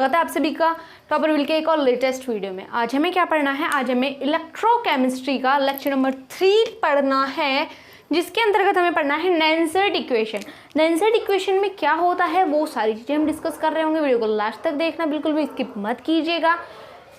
स्वागत है आप सभी का टॉपर व्हील के एक और लेटेस्ट वीडियो में। आज हमें क्या पढ़ना है? आज हमें इलेक्ट्रोकेमिस्ट्री का लेक्चर नंबर 3 पढ़ना है, जिसके अंतर्गत हमें पढ़ना है नैनसेट इक्वेशन। नैनसेट इक्वेशन में क्या होता है वो सारी चीज़ें हम डिस्कस कर रहे होंगे। वीडियो को लास्ट तक देखना, बिल्कुल भी स्किप मत कीजिएगा।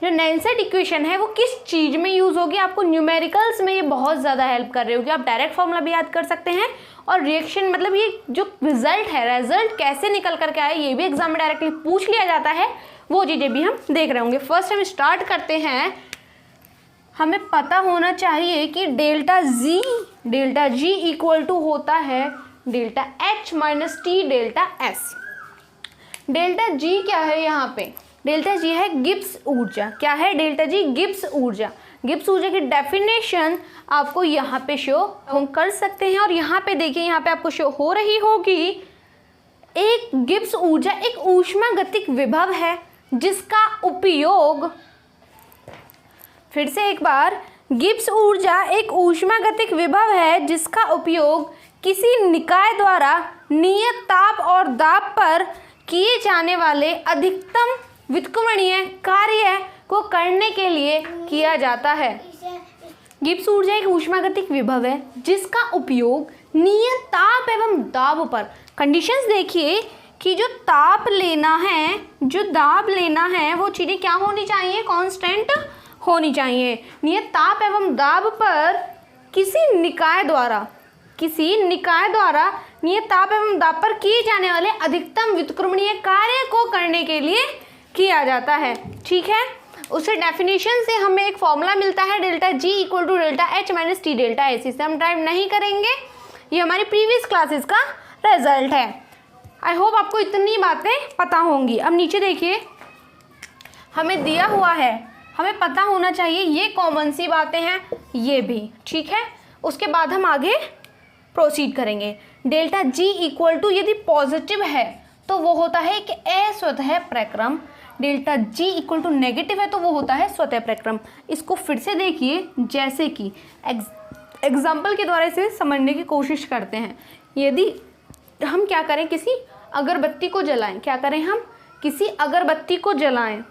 जो नैनसेट इक्वेशन है वो किस चीज़ में यूज़ होगी, आपको न्यूमेरिकल्स में ये बहुत ज़्यादा हेल्प कर रही होगी। आप डायरेक्ट फॉर्मूला भी याद कर सकते हैं और रिएक्शन मतलब ये जो रिजल्ट है, रिजल्ट कैसे निकल करके आए ये भी एग्जाम में डायरेक्टली पूछ लिया जाता है, वो चीज़ें भी हम देख रहे होंगे। फर्स्ट हम स्टार्ट करते हैं। हमें पता होना चाहिए कि डेल्टा जी इक्वल टू होता है delta H minus T delta S. Delta G क्या है? यहाँ पे डेल्टा जी है गिब्स ऊर्जा। क्या है डेल्टा जी? गिब्स ऊर्जा। गिब्स ऊर्जा की डेफिनेशन आपको यहाँ पे शो हम कर सकते हैं और यहाँ पे देखिए, यहाँ पे आपको शो हो रही होगी। एक गिब्स ऊर्जा एक ऊष्मागतिक विभव है जिसका उपयोग, फिर से एक बार, गिब्स ऊर्जा एक ऊष्मागतिक विभव है जिसका उपयोग किसी निकाय द्वारा नियत ताप और दाब पर किए जाने वाले अधिकतम व्युत्क्रमणीय कार्य को करने के लिए किया जाता है। गिब्स ऊर्जा एक ऊष्मागतिक विभव है जिसका उपयोग नियत ताप एवं दाब पर, कंडीशंस देखिए कि जो ताप लेना है, जो दाब लेना है, वो चीज़ें क्या होनी चाहिए? कांस्टेंट होनी चाहिए। नियत ताप एवं दाब पर किसी निकाय द्वारा नियत ताप एवं दाब पर किए जाने वाले अधिकतम व्युत्क्रमणीय कार्य को करने के लिए किया जाता है। ठीक है, उससे डेफिनेशन से हमें एक फॉर्मूला मिलता है delta G equal to delta H minus T delta S. इसे हम टाइप नहीं करेंगे, ये हमारी प्रीवियस क्लासेस का रिजल्ट है। आई होप आपको इतनी बातें पता होंगी। अब नीचे देखिए, हमें दिया हुआ है, हमें पता होना चाहिए ये कॉमन सी बातें हैं, ये भी ठीक है। उसके बाद हम आगे प्रोसीड करेंगे। डेल्टा जी इक्वल टू यदि पॉजिटिव है तो वो होता है कि अस्वतः प्रक्रम। Delta G equal to negative है तो वो होता है स्वतः प्रक्रम। इसको फिर से देखिए, जैसे कि एग्जाम्पल के द्वारा इसे समझने की कोशिश करते हैं। यदि हम क्या करें, किसी अगरबत्ती को जलाएं, क्या करें हम? किसी अगरबत्ती को जलाएं।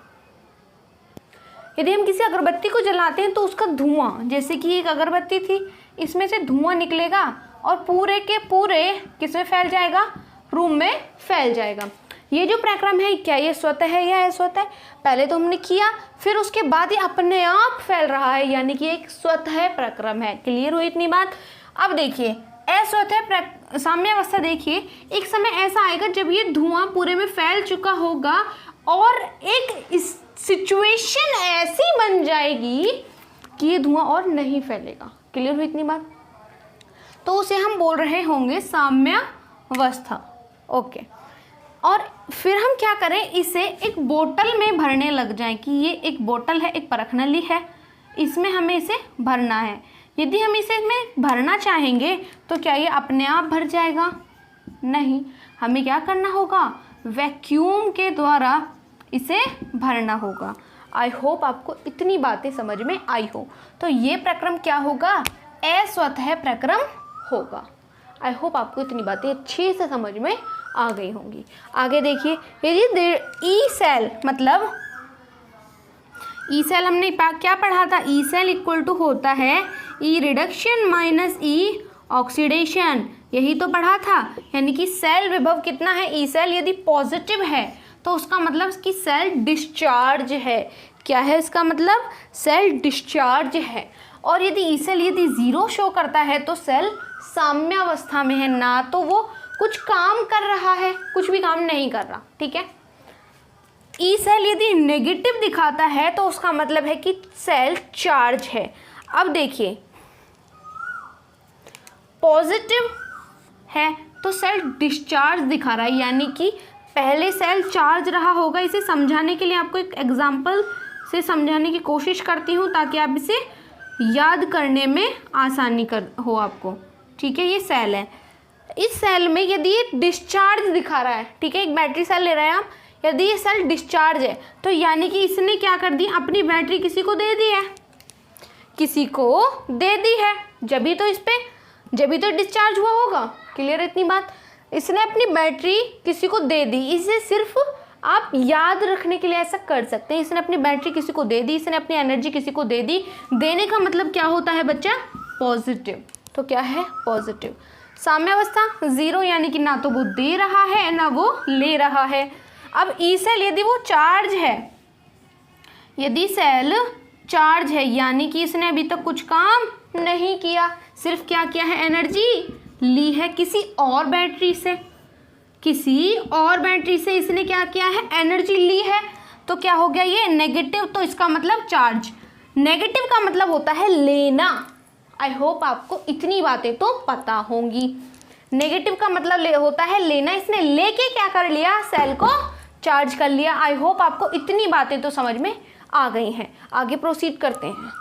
यदि हम किसी अगरबत्ती को जलाते हैं तो उसका धुआं, जैसे कि एक अगरबत्ती थी, इसमें से धुआं निकलेगा और पूरे के पूरे किसमें फैल जाएगा? रूम में फैल जाएगा। ये जो प्रक्रम है क्या ये स्वतः है या अस्वतः? पहले तो हमने किया, फिर उसके बाद ये अपने आप फैल रहा है, यानी कि एक स्वतः प्रक्रम है। क्लियर हुई इतनी बात? अब देखिए अस्वतः साम्यावस्था देखिए, एक समय ऐसा आएगा जब ये धुआं पूरे में फैल चुका होगा और एक सिचुएशन ऐसी बन जाएगी कि ये धुआं और नहीं फैलेगा। क्लियर हुई इतनी बात? तो उसे हम बोल रहे होंगे साम्यावस्था। ओके, और फिर हम क्या करें, इसे एक बोतल में भरने लग जाएं कि ये एक बोतल है, एक परखनली है, इसमें हमें इसे भरना है। यदि हम इसे में भरना चाहेंगे तो क्या ये अपने आप भर जाएगा? नहीं, हमें क्या करना होगा? वैक्यूम के द्वारा इसे भरना होगा। आई होप आपको इतनी बातें समझ में आई हो। तो ये प्रक्रम क्या होगा? अस्वतः प्रक्रम होगा। आई होप आपको इतनी बातें अच्छे से समझ में आ गई होंगी। आगे देखिए, यदि ई सेल, मतलब ई सेल हमने क्या पढ़ा था? ई सेल इक्वल टू होता है ई रिडक्शन माइनस ई ऑक्सीडेशन, यही तो पढ़ा था। यानी कि सेल विभव कितना है? ई सेल यदि पॉजिटिव है तो उसका मतलब कि सेल डिस्चार्ज है। क्या है इसका मतलब? सेल डिस्चार्ज है। और यदि ई सेल यदि 0 शो करता है तो सेल साम्यावस्था में है, ना तो वो कुछ काम कर रहा है, कुछ भी काम नहीं कर रहा। ठीक है, ई सेल यदि नेगेटिव दिखाता है तो उसका मतलब है कि सेल चार्ज है। अब देखिए, पॉजिटिव है तो सेल डिस्चार्ज दिखा रहा है, यानी कि पहले सेल चार्ज रहा होगा। इसे समझाने के लिए आपको एक एग्जाम्पल से समझाने की कोशिश करती हूँ ताकि आप इसे याद करने में आसानी हो आपको। ठीक है, ये सेल है, इस सेल में यदि ये डिस्चार्ज दिखा रहा है, ठीक है, एक बैटरी सेल ले रहे हैं आप, यदि ये सेल डिस्चार्ज है तो यानी कि इसने क्या कर दी? अपनी बैटरी किसी को दे दी है, किसी को दे दी है, जब तो डिस्चार्ज हुआ होगा। क्लियर इतनी बात? इसने अपनी बैटरी किसी को दे दी, इसे सिर्फ आप याद रखने के लिए ऐसा कर सकते हैं। इसने अपनी बैटरी किसी को दे दी, इसने अपनी एनर्जी किसी को दे दी। देने का मतलब क्या होता है बच्चा? पॉजिटिव। तो क्या है? पॉजिटिव। साम्यावस्था 0, यानी कि ना तो वो दे रहा है ना वो ले रहा है। अब ई सेल यदि वो चार्ज है, यदि सेल चार्ज है, यानी कि इसने अभी तक कुछ काम नहीं किया, सिर्फ क्या किया है? एनर्जी ली है किसी और बैटरी से, किसी और बैटरी से इसने क्या किया है? एनर्जी ली है। तो क्या हो गया ये? नेगेटिव। तो इसका मतलब चार्ज। नेगेटिव का मतलब होता है लेना। आई होप आपको इतनी बातें तो पता होंगी। नेगेटिव का मतलब होता है लेना। इसने लेके क्या कर लिया? सेल को चार्ज कर लिया। आई होप आपको इतनी बातें तो समझ में आ गई हैं। आगे प्रोसीड करते हैं।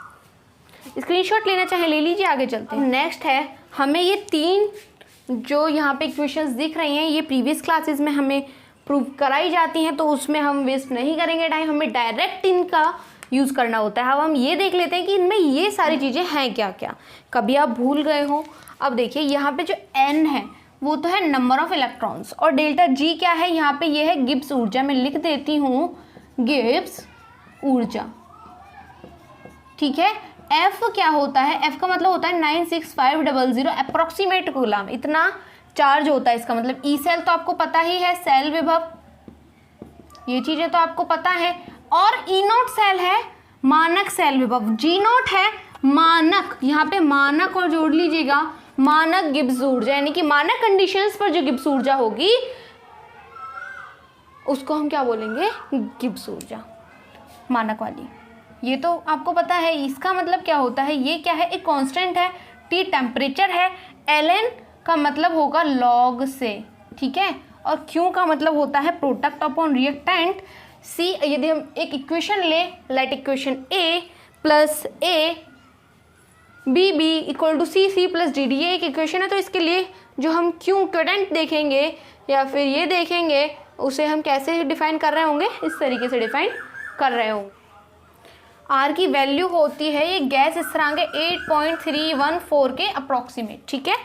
स्क्रीनशॉट लेना चाहे ले लीजिए, आगे चलते हैं। नेक्स्ट है, हमें ये 3 जो यहाँ पे इक्वेशंस दिख रही हैं, ये प्रीवियस क्लासेस में हमें प्रूव कराई जाती हैं, तो उसमें हम वेस्ट नहीं करेंगे टाइम, हमें डायरेक्ट इनका यूज़ करना होता है। अब हम ये देख लेते हैं कि इनमें ये सारी चीज़ें हैं क्या क्या, कभी आप भूल गए हो। अब देखिए यहाँ पे जो n है वो तो है नंबर ऑफ इलेक्ट्रॉन्स, और डेल्टा जी क्या है? यहाँ पे ये है गिब्स ऊर्जा। मैं लिख देती हूँ गिब्स ऊर्जा, ठीक है। F क्या होता है? F का मतलब होता है 96500 अप्रोक्सीमेट कूलम, इतना चार्ज होता है। इसका मतलब ई सेल तो आपको पता ही है, सेल विभव, ये चीज़ें तो आपको पता है। और ई नॉट सेल है मानक सेल विभव, जी नॉट है मानक, यहाँ पे मानक और जोड़ लीजिएगा, मानक गिब्स ऊर्जा, यानी कि मानक कंडीशंस पर जो गिब्स ऊर्जा होगी उसको हम क्या बोलेंगे? गिब्स ऊर्जा, मानक वाली। ये तो आपको पता है। इसका मतलब क्या होता है? ये क्या है? एक कांस्टेंट है, T टेम्परेचर है, Ln का मतलब होगा लॉग से, ठीक है। और Q का मतलब होता है प्रोडक्ट अपॉन रिएक्टेंट। C यदि हम एक इक्वेशन ले, let equation A plus A BB equal to C plus DD, ये एक इक्वेशन है। तो इसके लिए जो हम Q क्वाड्रेंट देखेंगे या फिर ये देखेंगे, उसे हम कैसे डिफाइन कर रहे होंगे? इस तरीके से डिफाइन कर रहे होंगे। R की वैल्यू होती है, ये गैस स्थिरांक 8.314 के अप्रॉक्सीमेट, ठीक है।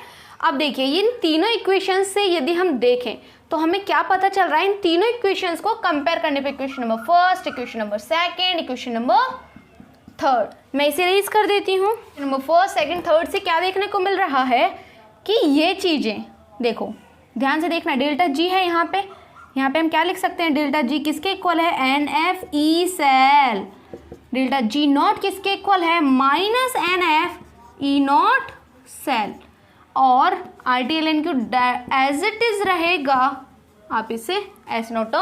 अब देखिए इन तीनों इक्वेशंस से यदि हम देखें तो हमें क्या पता चल रहा है? इन तीनों इक्वेशंस को कंपेयर करने पे equation number first, equation number second, equation number third, मैं इसे रेज कर देती हूँ। नंबर फर्स्ट, सेकंड, थर्ड से क्या देखने को मिल रहा है कि ये चीज़ें देखो, ध्यान से देखना, डेल्टा जी है यहाँ पे हम क्या लिख सकते हैं? डेल्टा जी किसके इक्वल है? NF E cell. Delta G naught किसके इक्वल है? Minus NF E not cell. और RTLN Q as it is रहेगा, आप इसे ऐसे नोट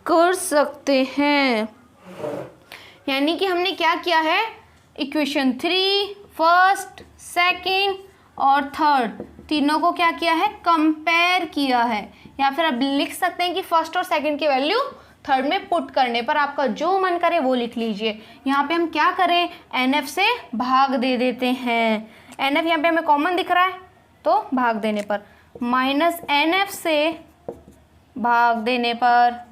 कर सकते हैं। यानी कि हमने क्या किया है? इक्वेशन 3, फर्स्ट, सेकंड और थर्ड, तीनों को क्या किया है? कंपेयर किया है। या फिर आप लिख सकते हैं कि फर्स्ट और सेकंड की वैल्यू थर्ड में पुट करने पर आपका जो मन करे वो लिख लीजिए। यहाँ पे हम क्या करें? NF से भाग दे देते हैं। NF यहाँ पे हमें कॉमन दिख रहा है, तो भाग देने पर, माइनस NF से भाग देने पर,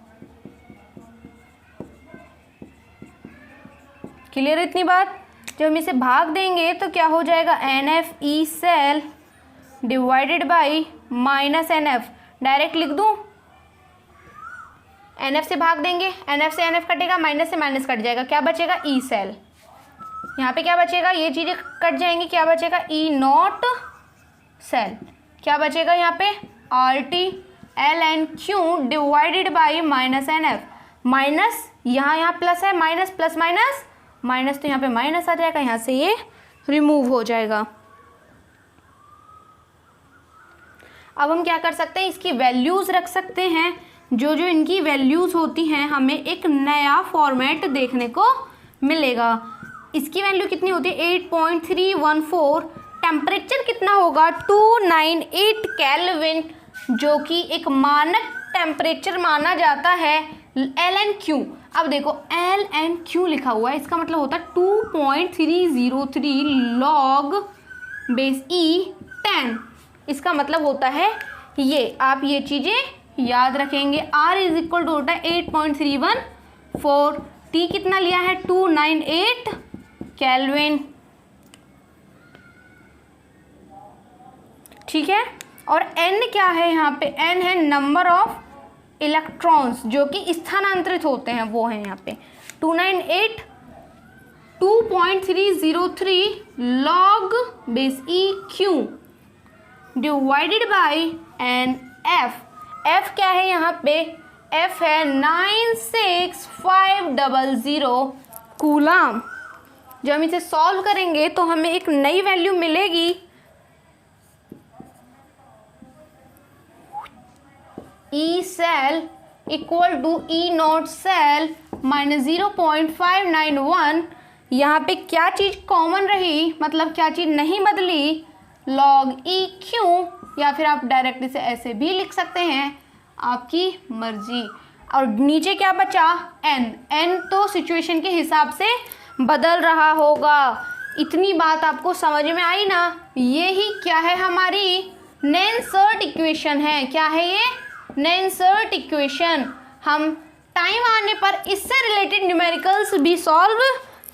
क्लियर इतनी बात? जब हम इसे भाग देंगे तो क्या हो जाएगा? NF E cell divided by minus NF, direct लिख दूं, NF से भाग देंगे, NF से NF कटेगा, माइनस से माइनस कट जाएगा, क्या बचेगा? E cell. यहाँ पे क्या बचेगा? ये चीज़ें कट जाएंगी, क्या बचेगा? ई नॉट सेल। क्या बचेगा यहाँ पे? RTLN Q divided by minus NF, minus यहाँ प्लस है, माइनस प्लस माइनस माइनस, तो यहाँ पे माइनस आ जाएगा, यहाँ से ये रिमूव हो जाएगा। अब हम क्या कर सकते हैं? इसकी वैल्यूज़ रख सकते हैं। जो जो इनकी वैल्यूज़ होती हैं हमें एक नया फॉर्मेट देखने को मिलेगा। इसकी वैल्यू कितनी होती है? 8.314। टेम्परेचर कितना होगा? 298 केल्विन, जो कि एक मानक टेम्परेचर माना जाता है। LNQ, अब देखो LNQ लिखा हुआ है, इसका मतलब होता है 2.303 log बेस E10। इसका मतलब होता है ये, आप ये चीज़ें याद रखेंगे। R इज इक्वल टू होता है 8.314, T कितना लिया है? 298 केल्विन, ठीक है। और N क्या है? यहाँ पे N है नंबर ऑफ इलेक्ट्रॉन्स जो कि स्थानांतरित होते हैं वो है यहाँ पे 298.303 log base EQ divided by N F क्या है यहाँ पे, एफ है 96500 कूलम। जब हम इसे सॉल्व करेंगे तो हमें एक नई वैल्यू मिलेगी, E cell equal to E not cell minus 0.591। यहाँ पे क्या चीज़ कॉमन रही, मतलब क्या चीज़ नहीं बदली, लॉग ई क्यू, या फिर आप डायरेक्ट इसे ऐसे भी लिख सकते हैं, आपकी मर्जी। और नीचे क्या बचा, एन तो सिचुएशन के हिसाब से बदल रहा होगा। इतनी बात आपको समझ में आई ना। ये ही क्या है, हमारी नेन्सर्ट इक्वेशन है। क्या है ये, नेन्सर्ट इक्वेशन। हम टाइम आने पर इससे रिलेटेड न्यूमेरिकल्स भी सॉल्व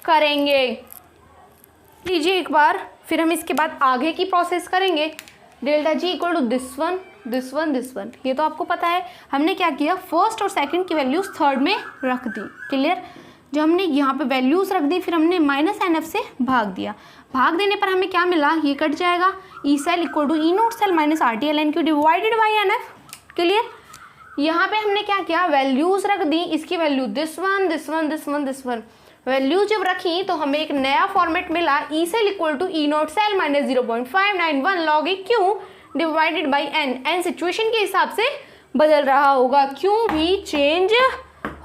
करेंगे। लीजिए एक बार, फिर हम इसके बाद आगे की प्रोसेस करेंगे। Delta G equal to this one, this one, this one, ये तो आपको पता है। हमने क्या किया, फर्स्ट और सेकंड की वैल्यूज थर्ड में रख दी। क्लियर। जब हमने यहाँ पे वैल्यूज रख दी, फिर हमने माइनस NF से भाग दिया। भाग देने पर हमें क्या मिला, ये कट जाएगा, E cell equal to E naught cell minus RT/LN divided by NF। Clear. यहाँ पे हमने क्या किया, वैल्यूज रख दी, इसकी value this one, this one, this one, this one. Value जब रखी तो हमें एक नया फॉर्मेट मिला, E cell equal to E naught cell minus 0.591 log A Q divided by N situation के हिसाब से बदल रहा होगा, क्यों भी चेंज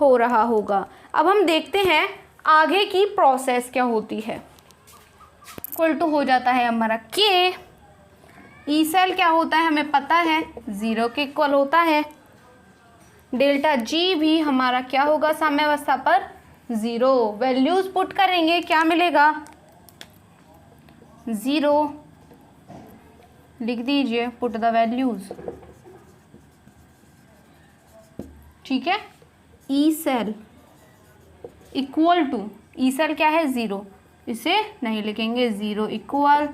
हो रहा होगा। अब हम देखते हैं आगे की प्रोसेस क्या होती है। इक्वल टू हो जाता है हमारा के, ई सेल क्या होता है हमें पता है, 0 के इक्वल होता है। डेल्टा जी भी हमारा क्या होगा, साम्यावस्था पर 0। वैल्यूज पुट करेंगे, क्या मिलेगा, 0 लिख दीजिए, पुट द वैल्यूज। ठीक है। E cell equal to, E cell क्या है 0, इसे नहीं लिखेंगे, 0 equal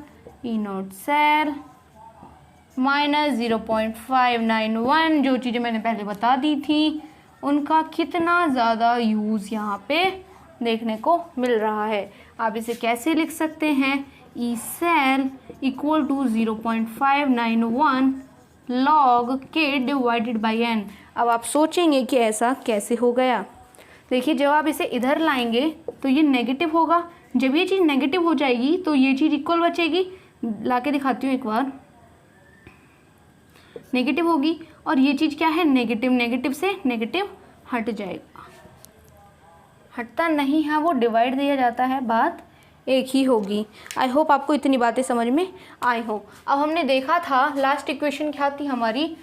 E not cell minus 0.591। जो चीज़ें मैंने पहले बता दी थी उनका कितना ज़्यादा यूज़ यहाँ पे देखने को मिल रहा है। आप इसे कैसे लिख सकते हैं, E cell equal to 0.591 log के डिवाइडेड बाई एन। अब आप सोचेंगे कि ऐसा कैसे हो गया। देखिए, जब आप इसे इधर लाएंगे तो ये नेगेटिव होगा, जब ये चीज़ नेगेटिव हो जाएगी तो ये चीज़ इक्वल बचेगी। ला के दिखाती हूँ एक बार, नेगेटिव होगी और ये चीज़ क्या है, नेगेटिव, नेगेटिव से नेगेटिव हट जाएगा, हटता नहीं है, वो डिवाइड दिया जाता है, बात एक ही होगी। आई होप आपको इतनी बातें समझ में आई हो। अब हमने देखा था लास्ट इक्वेशन क्या थी हमारी,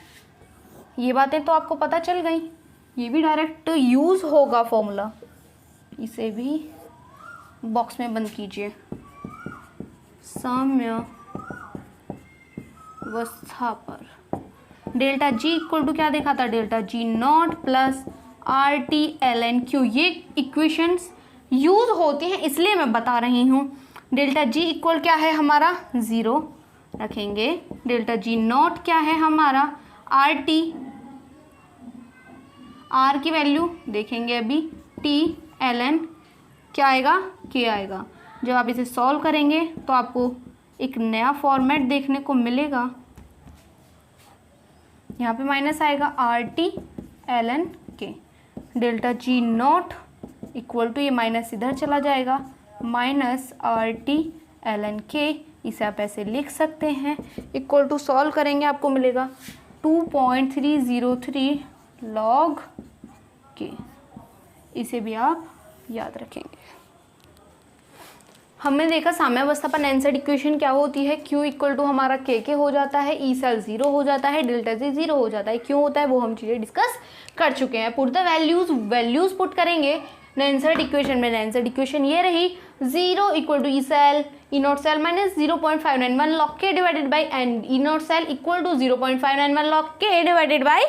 ये बातें तो आपको पता चल गई। ये भी डायरेक्ट यूज़ होगा फॉर्मूला, इसे भी बॉक्स में बंद कीजिए। साम्यावस्था पर डेल्टा जी इक्वल टू क्या देखा था, delta G naught plus RT/LN। ये इक्वेशंस यूज होती हैं इसलिए मैं बता रही हूँ। डेल्टा जी इक्वल क्या है हमारा, 0 रखेंगे। डेल्टा जी नॉट क्या है हमारा, RT, R की वैल्यू देखेंगे अभी, T/LN क्या आएगा, K आएगा। जब आप इसे सॉल्व करेंगे तो आपको एक नया फॉर्मेट देखने को मिलेगा। यहाँ पे माइनस आएगा, RT/LN K। Delta G naught equal to, ये माइनस इधर चला जाएगा, माइनस RT/LN K। इसे आप ऐसे लिख सकते हैं। इक्वल टू सॉल्व करेंगे आपको मिलेगा 2.303 लॉग K। इसे भी आप याद रखेंगे। हमने देखा साम्यावस्था पर नेन्सर्ट इक्वेशन क्या होती है, Q इक्वल टू हमारा के हो जाता है, ई सेल 0 हो जाता है, डेल्टा जी 0 हो जाता है। क्यों होता है वो हम चीज़ें डिस्कस कर चुके हैं। पुट द वैल्यूज पुट करेंगे नेन्सर्ट इक्वेशन में। नेन्सर्ट इक्वेशन ये रही, 0 equal to E cell E not cell minus 0.591 log के divided by N, E not cell equal to 0.591 log के डिवाइडेड बाई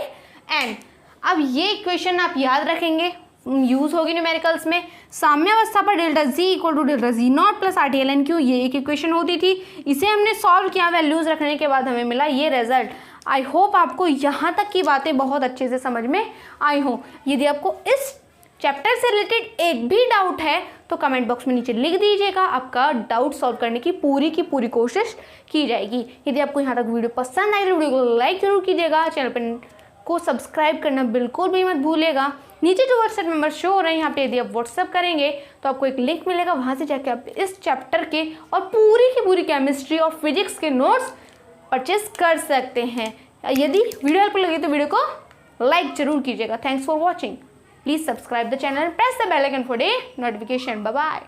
एन। अब ये इक्वेशन आप याद रखेंगे, यूज होगी न्यूमेरिकल्स में। साम्यावस्था पर delta G equal to delta G naught plus RT/LN Q, ये एक इक्वेशन होती थी। इसे हमने सॉल्व किया, वैल्यूज रखने के बाद हमें मिला ये रिजल्ट। आई होप आपको यहाँ तक की बातें बहुत अच्छे से समझ में आई हों। यदि आपको इस चैप्टर से रिलेटेड एक भी डाउट है तो कमेंट बॉक्स में नीचे लिख दीजिएगा, आपका डाउट सॉल्व करने की पूरी कोशिश की जाएगी। यदि आपको यहाँ तक वीडियो पसंद आई तो वीडियो को लाइक जरूर कीजिएगा, चैनल पर को सब्सक्राइब करना बिल्कुल भी मत भूलिएगा। नीचे जो व्हाट्सएप नंबर शो हो रहे हैं यहाँ पे, यदि आप व्हाट्सएप करेंगे तो आपको एक लिंक मिलेगा, वहाँ से जाके आप इस चैप्टर के और पूरी की पूरी केमिस्ट्री और फिजिक्स के नोट्स परचेस कर सकते हैं। यदि वीडियो हेल्पफुल लगी तो वीडियो को लाइक जरूर कीजिएगा। Thanks for watching. Please subscribe the channel, press the bell icon for the notification. Bye bye.